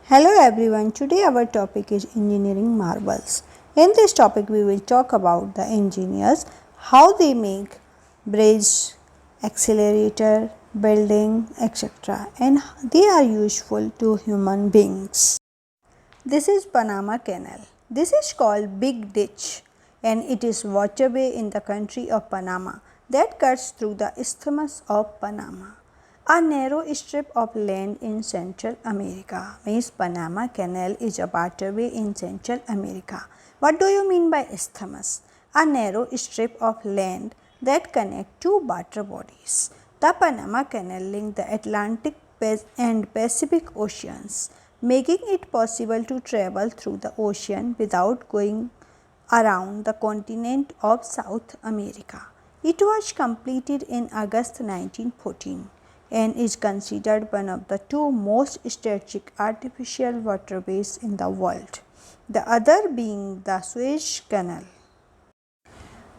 Hello everyone, today our topic is engineering marvels. In this topic we will talk about the engineers, how they make bridge, accelerator, building, etc. and they are useful to human beings. This is Panama Canal. This is called Big Ditch and it is waterway in the country of Panama that cuts through the Isthmus of Panama. A narrow strip of land in Central America means Panama Canal is a waterway in Central America. What do you mean by isthmus? A narrow strip of land that connects two water bodies. The Panama Canal links the Atlantic and Pacific Oceans, making it possible to travel through the ocean without going around the continent of South America. It was completed in August 1914 and is considered one of the two most strategic artificial waterways in the world, the other being the Suez Canal.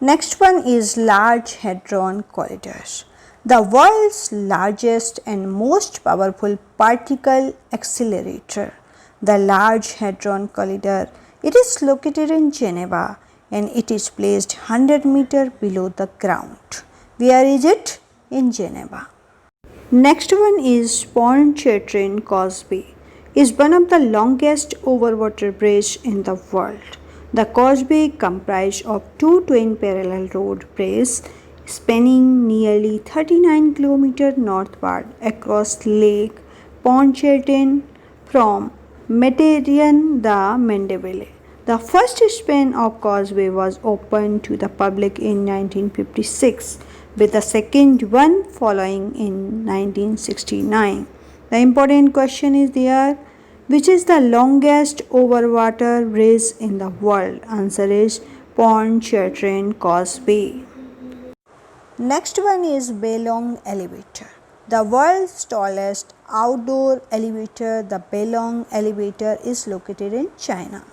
Next one is Large Hadron Colliders, the world's largest and most powerful particle accelerator. The Large Hadron Collider, it is located in Geneva and it is placed 100 meters below the ground. Where is it? In Geneva. Next one is Pontchartrain Causeway. Is one of the longest overwater bridges in the world. The causeway comprises of two twin parallel road bridges spanning nearly 39 km northward across Lake Pontchartrain from Mediterranean the Mandeville. The first span of causeway was opened to the public in 1956, with the second one following in 1969. The important question is there, which is the longest overwater bridge in the world? Answer is Pontchartrain Causeway. Next one is Bellong Elevator. The world's tallest outdoor elevator, the Bellong Elevator, is located in China.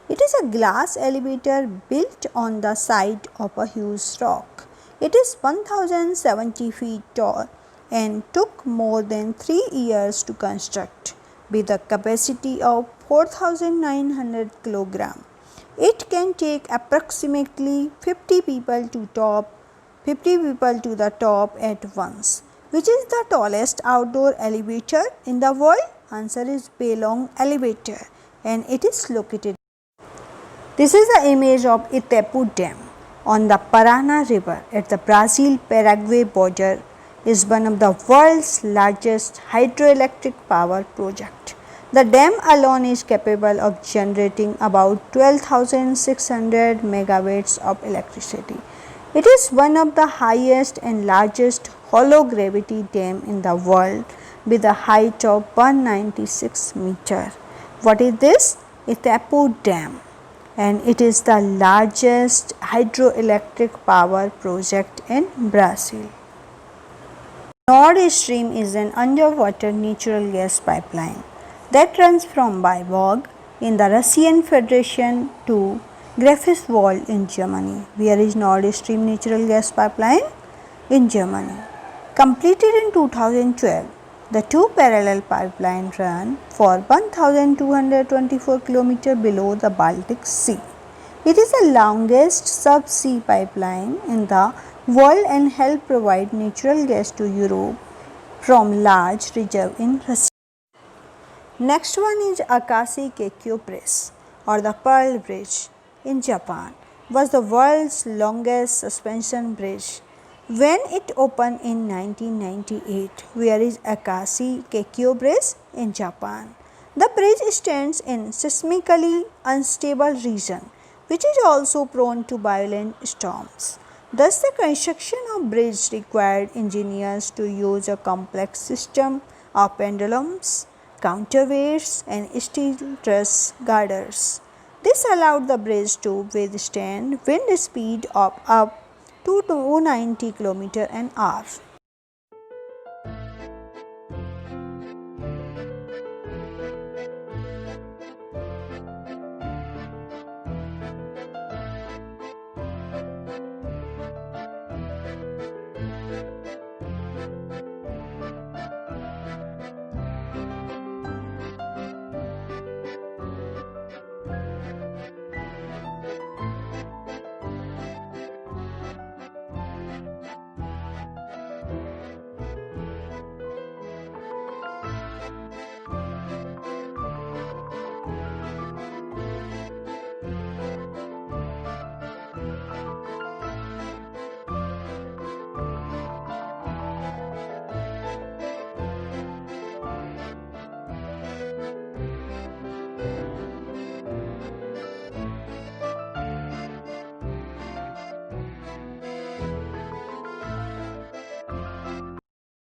It is a glass elevator built on the side of a huge rock. It is 1070 feet tall and took more than 3 years to construct, with a capacity of 4,900 kg. It can take approximately 50 people to the top at once. Which is the tallest outdoor elevator in the world? Answer is Bellong Elevator and it is located. This is the image of Itaipu Dam on the Parana River at the Brazil-Paraguay border. Is one of the world's largest hydroelectric power projects. The dam alone is capable of generating about 12,600 megawatts of electricity. It is one of the highest and largest hollow gravity dam in the world with a height of 196 meters. What is this? Itaipu Dam, and it is the largest hydroelectric power project in Brazil. Nord Stream is an underwater natural gas pipeline that runs from Vyborg in the Russian Federation to Greifswald in Germany. Where is Nord Stream natural gas pipeline? In Germany. Completed in 2012, the two parallel pipelines run for 1,224 km below the Baltic Sea. It is the longest subsea pipeline in the world and helps provide natural gas to Europe from large reserves in Russia. Next one is Akashi Kekkyo Bridge or the Pearl Bridge in Japan. Was the world's longest suspension bridge when it opened in 1998. Where is Akashi Kekkyo Bridge? In Japan. The bridge stands in seismically unstable region, which is also prone to violent storms. Thus, the construction of bridge required engineers to use a complex system of pendulums, counterweights, and steel truss girders. This allowed the bridge to withstand wind speed of up to 290 km an hour.